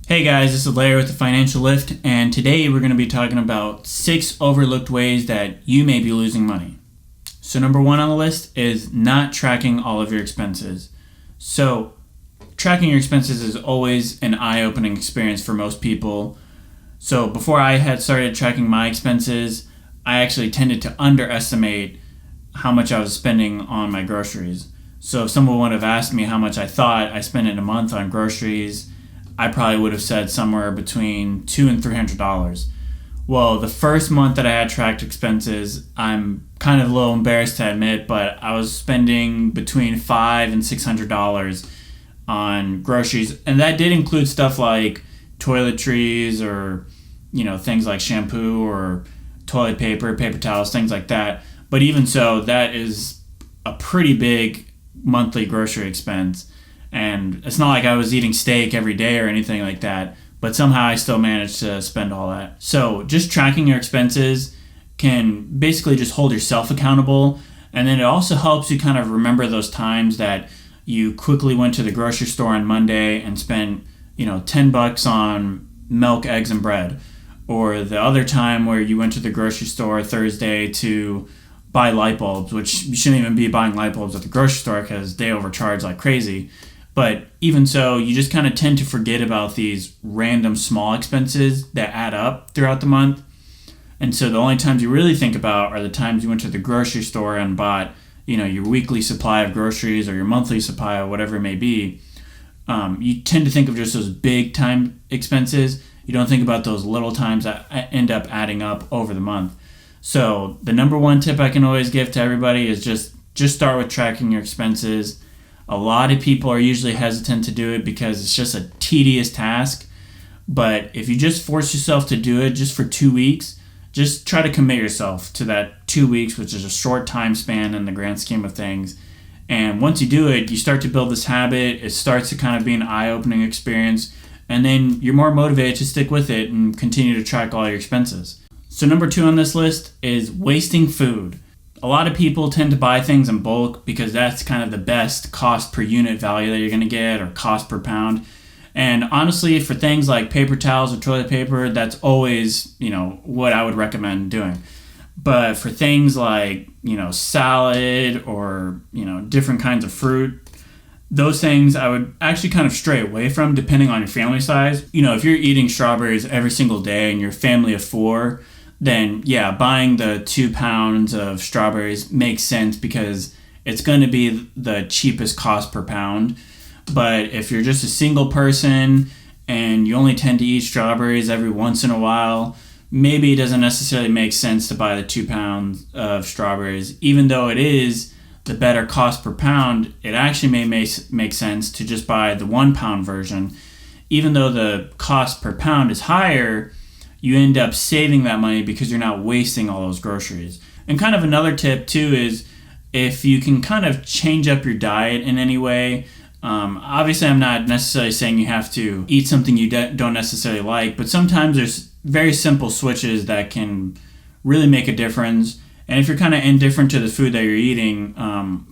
Hey guys, this is Larry with the Financial Lift, and today we're going to be talking about 6 overlooked ways that you may be losing money. So number 1 on the list is not tracking all of your expenses. So tracking your expenses is always an eye-opening experience for most people. So before I had started tracking my expenses, I actually tended to underestimate how much I was spending on my groceries. So if someone would have asked me how much I thought I spent in a month on groceries, I probably would have said somewhere between $200 and $300. Well, the first month that I had tracked expenses, I'm kind of a little embarrassed to admit, but I was spending between $500 and $600 on groceries, and that did include stuff like toiletries or things like shampoo or toilet paper, paper towels, things like that. But even so, that is a pretty big monthly grocery expense. And it's not like I was eating steak every day or anything like that, but somehow I still managed to spend all that. So just tracking your expenses can basically just hold yourself accountable. And then it also helps you kind of remember those times that you quickly went to the grocery store on Monday and spent, $10 on milk, eggs, and bread. Or the other time where you went to the grocery store Thursday to buy light bulbs, which you shouldn't even be buying light bulbs at the grocery store because they overcharge like crazy. But even so, you just kind of tend to forget about these random small expenses that add up throughout the month. And so the only times you really think about are the times you went to the grocery store and bought, your weekly supply of groceries or your monthly supply or whatever it may be. You tend to think of just those big time expenses. You don't think about those little times that end up adding up over the month. So the number 1 tip I can always give to everybody is just start with tracking your expenses. A lot of people are usually hesitant to do it because it's just a tedious task. But if you just force yourself to do it just for 2 weeks, just try to commit yourself to that 2 weeks, which is a short time span in the grand scheme of things. And once you do it, you start to build this habit. It starts to kind of be an eye-opening experience. And then you're more motivated to stick with it and continue to track all your expenses. So number 2 on this list is wasting food. A lot of people tend to buy things in bulk because that's kind of the best cost per unit value that you're going to get, or cost per pound. And honestly, for things like paper towels or toilet paper, that's always, what I would recommend doing. But for things like, salad or, different kinds of fruit, those things I would actually kind of stray away from depending on your family size. If you're eating strawberries every single day and you're a family of 4, then yeah, buying the 2 pounds of strawberries makes sense because it's going to be the cheapest cost per pound. But if you're just a single person and you only tend to eat strawberries every once in a while, maybe it doesn't necessarily make sense to buy the 2 pounds of strawberries. Even though it is the better cost per pound, it actually may make sense to just buy the 1 pound version. Even though the cost per pound is higher, you end up saving that money because you're not wasting all those groceries. And kind of another tip too is if you can kind of change up your diet in any way. Obviously, I'm not necessarily saying you have to eat something you don't necessarily like, but sometimes there's very simple switches that can really make a difference. And if you're kind of indifferent to the food that you're eating,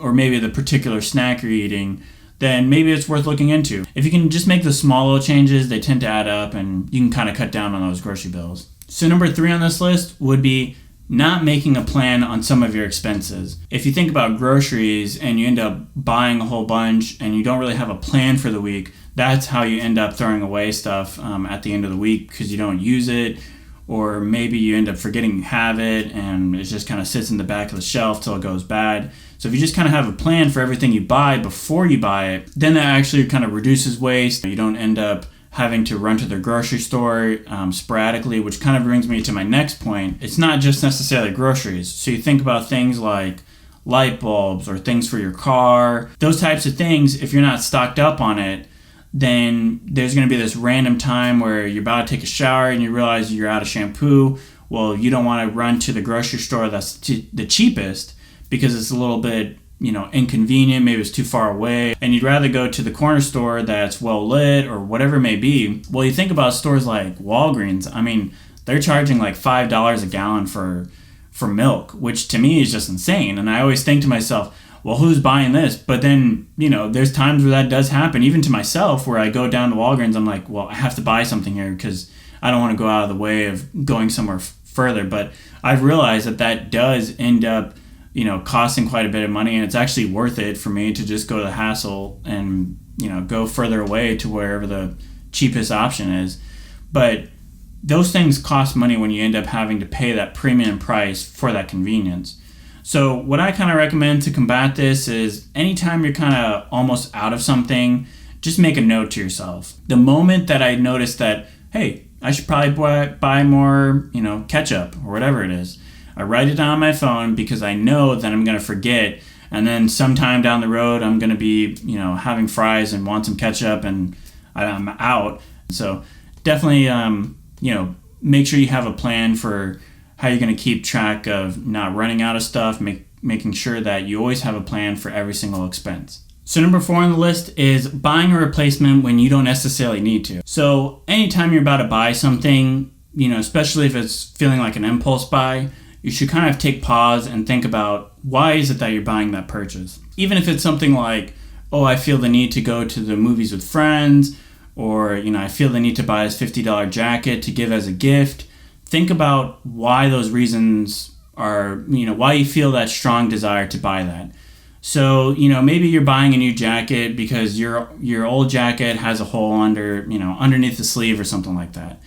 or maybe the particular snack you're eating, then maybe it's worth looking into. If you can just make the small little changes, they tend to add up and you can kind of cut down on those grocery bills. So number 3 on this list would be not making a plan on some of your expenses. If you think about groceries and you end up buying a whole bunch and you don't really have a plan for the week, that's how you end up throwing away stuff at the end of the week because you don't use it. Or maybe you end up forgetting you have it and it just kind of sits in the back of the shelf till it goes bad. So if you just kind of have a plan for everything you buy before you buy it, then that actually kind of reduces waste. You don't end up having to run to the grocery store sporadically, which kind of brings me to my next point. It's not just necessarily groceries. So you think about things like light bulbs or things for your car, those types of things. If you're not stocked up on it, then there's going to be this random time where you're about to take a shower and you realize you're out of shampoo. Well, you don't want to run to the grocery store that's the cheapest because it's a little bit, inconvenient. Maybe it's too far away. And you'd rather go to the corner store that's well lit or whatever it may be. Well, you think about stores like Walgreens. I mean, they're charging like $5 a gallon for milk, which to me is just insane. And I always think to myself, well, who's buying this? But then, there's times where that does happen, even to myself, where I go down to Walgreens, I'm like, well, I have to buy something here because I don't want to go out of the way of going somewhere further. But I've realized that does end up, costing quite a bit of money, and it's actually worth it for me to just go to the hassle and, go further away to wherever the cheapest option is. But those things cost money when you end up having to pay that premium price for that convenience. So what I kind of recommend to combat this is anytime you're kind of almost out of something, just make a note to yourself. The moment that I notice that, hey, I should probably buy more, ketchup or whatever it is, I write it down on my phone because I know that I'm going to forget. And then sometime down the road, I'm going to be, having fries and want some ketchup and I'm out. So definitely, make sure you have a plan for how you're going to keep track of not running out of stuff, making sure that you always have a plan for every single expense. So number 4 on the list is buying a replacement when you don't necessarily need to. So anytime you're about to buy something, especially if it's feeling like an impulse buy, you should kind of take pause and think about why is it that you're buying that purchase. Even if it's something like, oh, I feel the need to go to the movies with friends, or, I feel the need to buy this $50 jacket to give as a gift. Think about why those reasons are, why you feel that strong desire to buy that. So, maybe you're buying a new jacket because your old jacket has a hole underneath the sleeve or something like that.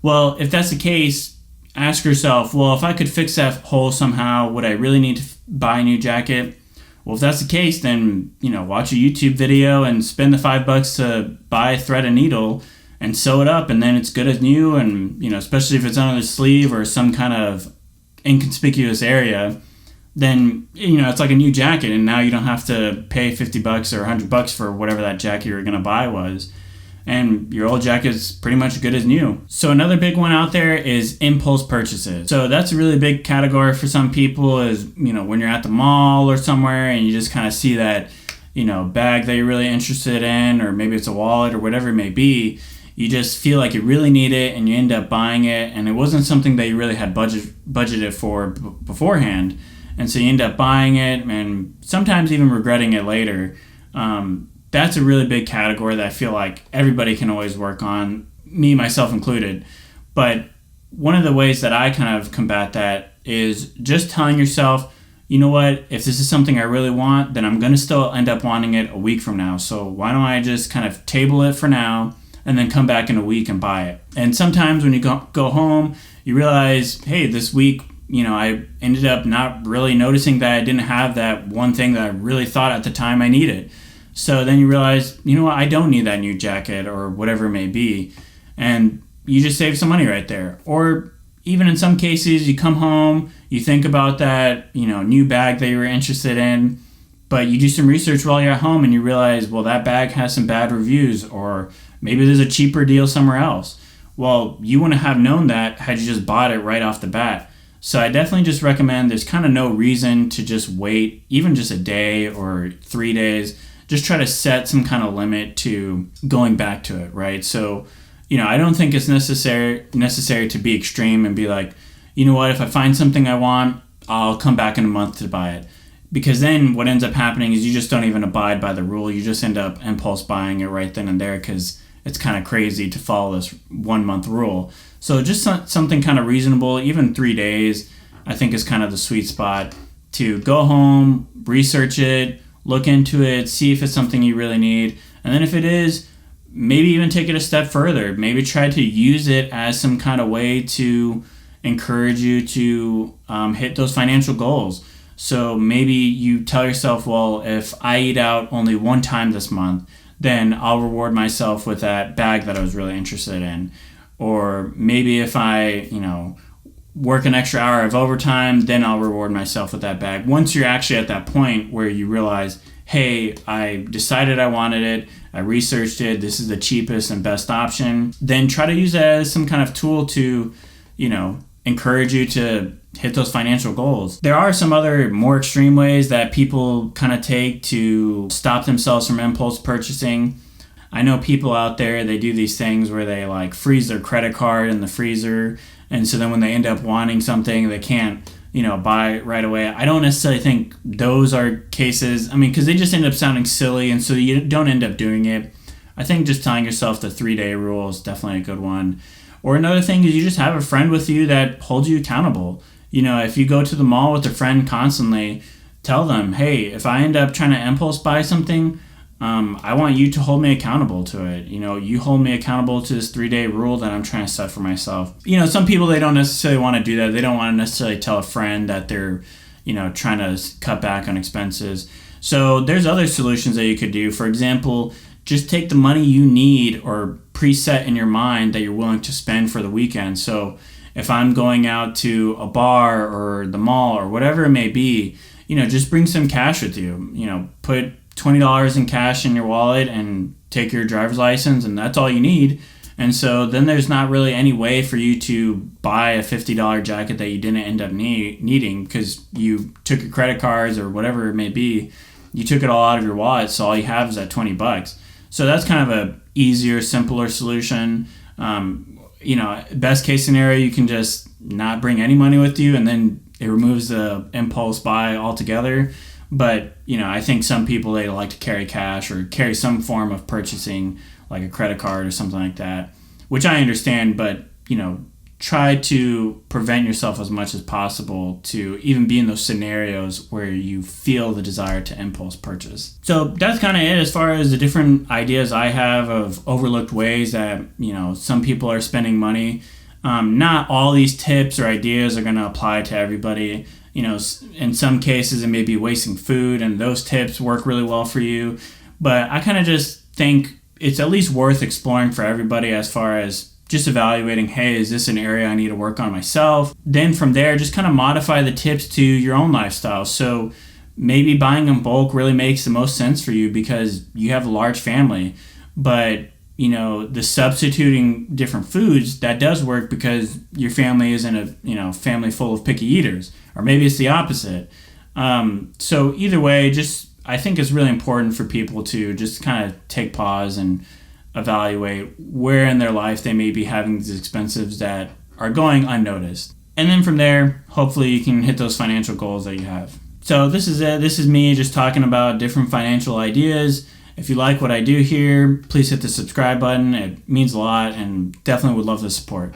Well, if that's the case, ask yourself, well, if I could fix that hole somehow, would I really need to buy a new jacket? Well, if that's the case, then, watch a YouTube video and spend the $5 to buy a thread and needle and sew it up, and then it's good as new. And, especially if it's under the sleeve or some kind of inconspicuous area, then, it's like a new jacket, and now you don't have to pay $50 or $100 for whatever that jacket you were going to buy was. And your old jacket's pretty much good as new. So another big one out there is impulse purchases. So that's a really big category for some people is, when you're at the mall or somewhere and you just kind of see that, bag that you're really interested in, or maybe it's a wallet or whatever it may be, you just feel like you really need it and you end up buying it, and it wasn't something that you really had budgeted for beforehand. And so you end up buying it and sometimes even regretting it later. That's a really big category that I feel like everybody can always work on, me, myself included. But one of the ways that I kind of combat that is just telling yourself, you know what, if this is something I really want, then I'm going to still end up wanting it a week from now. So why don't I just kind of table it for now and then come back in a week and buy it? And sometimes when you go home, you realize, hey, this week, I ended up not really noticing that I didn't have that one thing that I really thought at the time I needed. So then you realize, I don't need that new jacket or whatever it may be. And you just save some money right there. Or even in some cases, you come home, you think about that, new bag that you were interested in, but you do some research while you're at home and you realize, well, that bag has some bad reviews, or maybe there's a cheaper deal somewhere else. Well, you wouldn't have known that had you just bought it right off the bat. So I definitely just recommend there's kind of no reason to just wait, even just a day or 3 days. Just try to set some kind of limit to going back to it, right? So, I don't think it's necessary to be extreme and be like, you know what, if I find something I want, I'll come back in a month to buy it. Because then what ends up happening is you just don't even abide by the rule. You just end up impulse buying it right then and there because it's kind of crazy to follow this 1 month rule. So just something kind of reasonable, even 3 days, I think is kind of the sweet spot to go home, research it, look into it, see if it's something you really need. And then if it is, maybe even take it a step further. Maybe try to use it as some kind of way to encourage you to hit those financial goals. So maybe you tell yourself, well, if I eat out only one time this month, then I'll reward myself with that bag that I was really interested in. Or maybe if I, work an extra hour of overtime, then I'll reward myself with that bag. Once you're actually at that point where you realize, hey, I decided I wanted it, I researched it, this is the cheapest and best option, then try to use it as some kind of tool to, encourage you to hit those financial goals. There are some other more extreme ways that people kind of take to stop themselves from impulse purchasing. I know people out there, they do these things where they freeze their credit card in the freezer. And so then when they end up wanting something, they can't, buy right away. I don't necessarily think those are cases, because they just end up sounding silly, and so you don't end up doing it. I think just telling yourself the 3-day rule is definitely a good one. Or another thing is you just have a friend with you that holds you accountable. If you go to the mall with a friend constantly, tell them, hey, if I end up trying to impulse buy something, I want you to hold me accountable to it. You hold me accountable to this 3-day rule that I'm trying to set for myself. Some people, they don't necessarily want to do that. They don't want to necessarily tell a friend that they're, trying to cut back on expenses. So there's other solutions that you could do. For example, just take the money you need or preset in your mind that you're willing to spend for the weekend. So if I'm going out to a bar or the mall or whatever it may be, just bring some cash with you. Put $20 in cash in your wallet and take your driver's license, and that's all you need. And so then there's not really any way for you to buy a $50 jacket that you didn't end up needing because you took your credit cards or whatever it may be. You took it all out of your wallet, so all you have is that $20. So that's kind of a easier, simpler solution. Best case scenario, you can just not bring any money with you, and then it removes the impulse buy altogether. But, I think some people, they like to carry cash or carry some form of purchasing, like a credit card or something like that, which I understand, but, try to prevent yourself as much as possible to even be in those scenarios where you feel the desire to impulse purchase. So that's kind of it as far as the different ideas I have of overlooked ways that, some people are spending money. Not all these tips or ideas are going to apply to everybody. In some cases it may be wasting food, and those tips work really well for you. But I kind of just think it's at least worth exploring for everybody as far as just evaluating, hey, is this an area I need to work on myself? Then from there, just kind of modify the tips to your own lifestyle. So maybe buying in bulk really makes the most sense for you because you have a large family. But, the substituting different foods, that does work because your family isn't a, family full of picky eaters. Or maybe it's the opposite. So either way, I think it's really important for people to just kind of take pause and evaluate where in their life they may be having these expenses that are going unnoticed. And then from there, hopefully you can hit those financial goals that you have. So this is it. This is me just talking about different financial ideas. If you like what I do here, please hit the subscribe button. It means a lot and definitely would love the support.